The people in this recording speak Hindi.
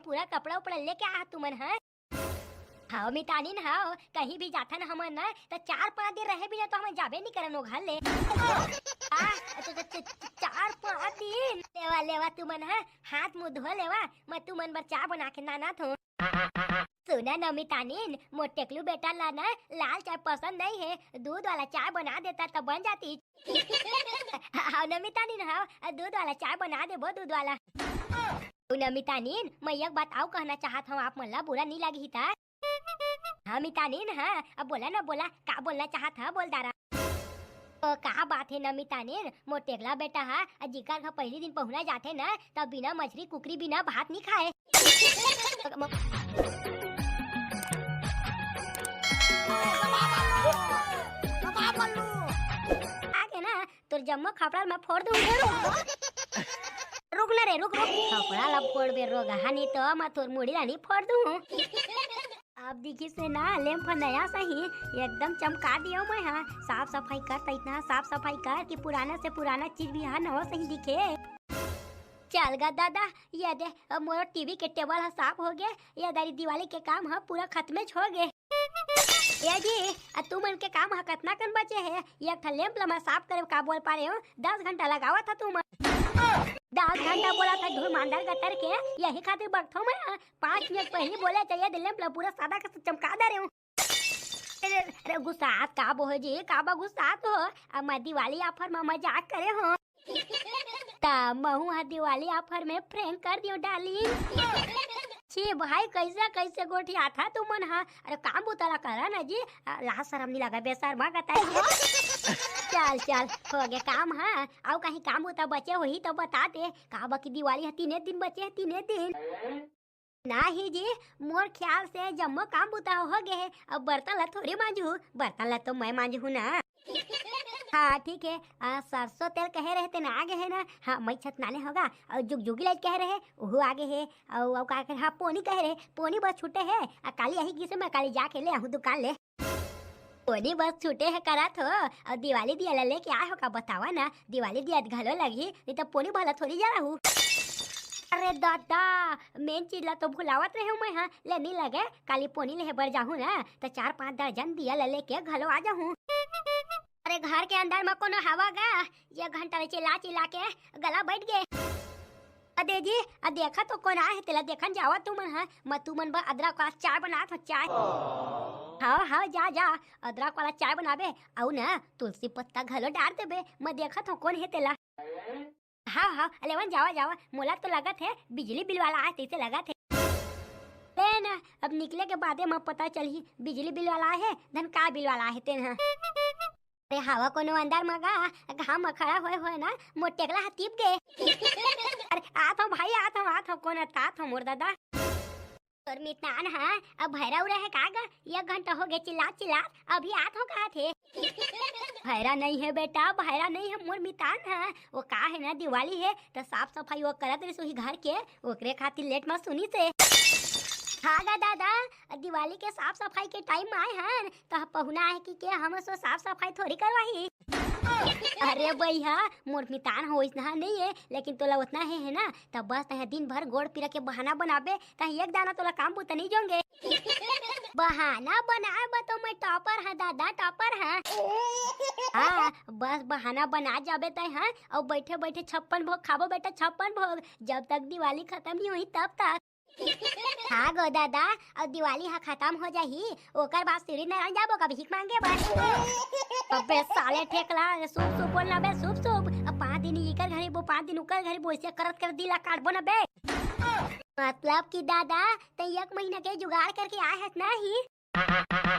पूरा कपड़ा उपड़ा लेके आ तुमन है। हाँ मितानी न हाँ कहीं भी जाथा न हमन न तो 4-5 दिन रहे बिना तो हम जाबे नहीं करन ओ घर ले। तो 4-5 दिन लेवा लेवा तुमन है हाथ मुंह धो लेवा मैं तुमन बर चाय बना के नाना थो। सुना न मितानीन मोर टेकलू बेटा ला न लाल चाय पसंद नहीं है, दूध वाला चाय बना देता तो बन जाती। हाँ न मितानीन हाँ दूध वाला चाय बना दे वो दूध वाला। न मितानीन मैं एक बात आऊ कहना चाहत हूँ, आप मन ला बुरा नहीं लगी था। हाँ मितानीन हाँ अब बोला न बोला का बोलना चाहत है बोल दारा। तो कहा बात है न मितानीन मोर टेकला बेटा है जिकर घर पहली दिन पहुना जाते न तब बिना मछली कुकरी बिना भात नहीं खाए। आगे ना तोर जम्मो खपड़ा मैं फोड़ दूंगी। रुक न रे रुक रुक खपड़ा ला फोड़ बे रोग हानि तो मैं तोर मुड़ी ला नहीं फोड़ दूं। अब दिखी से ना लैंप नया सही एकदम चमका दियो मैं हाँ, साफ सफाई कर इतना साफ सफाई कर कि पुराना से पुराना चीज भी हाँ नवा सही दिखे। चल गा दादा ये दे अब मोर टीवी के टेबल है साफ हो गए, ये दारी दिवाली के काम है पूरा खत्म हो गए। ये जी तू मन के काम है कितना कन बचे है, एक ठा लैंप ला मैं साफ करे का बोल पा रहे हो 10 घंटा लगावा था तुम। 10 घंटा बोला था धूल मांडर गटर के यही खातिर बैठो मैं 5 मिनट पहले बोले चाहिए लैंप ला पूरा सादा का चमका दे रहे हूँ। अरे गुस्सात का बो जी काबा गुस्सात हो अब मैं दिवाली ऑफर में मजाक करे हो ता महू हा दिवाली ऑफर में प्रैंक कर दियो डार्लिंग। छी भाई कैसे कैसे गोठी आता तुम मन हा, अरे काम बुतला करा ना जी लाज शर्म नहीं लगा बेशर्मा बताइए। चल चल हो गया काम है और कहीं काम बुता बचे वही तो बता दे का बाकी दिवाली है 3 दिन बचे 3 दिन नहीं जी मोर ख्याल से जम्मो काम बुता हो गए अब बर्तन ला थोड़ी मांजू, बर्तन ला तो मैं मांजू ना। हाँ ठीक है सरसों तेल कहे रहे थे ना आगे है ना, हाँ मैं छत नाले होगा और जुगजुगी लाइट कह रहे वो आगे है और का हाँ पोनी कह रहे पोनी बस छूटे है काली यही किसे मैं काली जाके ले आहू दुकान ले पोनी बस छूटे है करा थो और दिवाली दिया ले क्या हो का बतावा ना, दिवाली दिया घलो लगी नहीं तो पोनी भला थोड़ी जा रहा हूँ। अरे दादा मेन चीज ला तो भुलावत रहे मैं हाँ ले नहीं लगे काली पोनी ले बर जाहूँ ना तो 4-5 दर्जन दिया ले के घलो आ जाऊँ। अरे घर के अंदर में कोनो हवा गा ये घंटा चिल्ला चिल्ला के गला बैठ गए। अदे जी देखा तो कौन आए तेला देखन जावा तुमन है मैं तुमन बा अदरक वाला चाय बना था चाय। हाँ हाँ जा जा अदरक वाला चाय बनाबे आउ ना तुलसी पत्ता घलो डाल देबे मैं देखा तो कौन है तेला। हाँ हाँ अलेवन जावा जावा मोला तो लगत है बिजली बिल वाला आए तैसे लगत है ना अब निकले के बाद मैं पता चली बिजली बिल वाला है धन का बिल वाला है तेन। अरे हवा कोनो अंदर मगा घाम में खड़ा होए ना मोर टेकला हतीब गए। अरे आत हो भाई आत हो कौन तात हो मोर दादा तोर मितान है अब भैरा उड़ा है कागा 1 घंटा हो गए चिल्ला चिल्ला अभी आत हो कहा थे। भैरा नहीं है बेटा भैरा नहीं है मोर मितान है वो का है ना दिवाली है तो साफ सफाई वो करत रही सोही घर के ओकरे खातिर लेट मत सुनी से। हाँ गा दादा दिवाली के साफ सफाई के टाइम आए हैं तो पहुना है कि हम सो साफ सफाई थोड़ी करवाही। अरे भैया मोर मितान हो इतना नहीं है लेकिन तोला उतना है ना तब बस तह दिन भर गोड़ पीरा के बहाना बनाबे तह एक दाना तोला काम बुता नहीं जोंगे। बहाना बनाए तो मैं टॉपर है दादा टॉपर है। हाँ बस बहाना बना जाबे तय है और बैठे बैठे 56 भोग खाबो बेटा 56 भोग जब तक दिवाली खत्म नहीं हुई तब तक। हाँ गो दादा अब दिवाली हा खत्म हो जाही ओकर बाद सीढ़ी नारायण जाबो का भीख मांगे बस। अबे साले ठेकला सूप सूप बोलना बे सूप सूप अब 5 दिन इकर घरे वो 5 दिन उकर घरे वो ऐसे करत कर दिला काटबो ना बे। मतलब कि दादा ते 1 महीना के जुगाड़ करके आए है नहीं।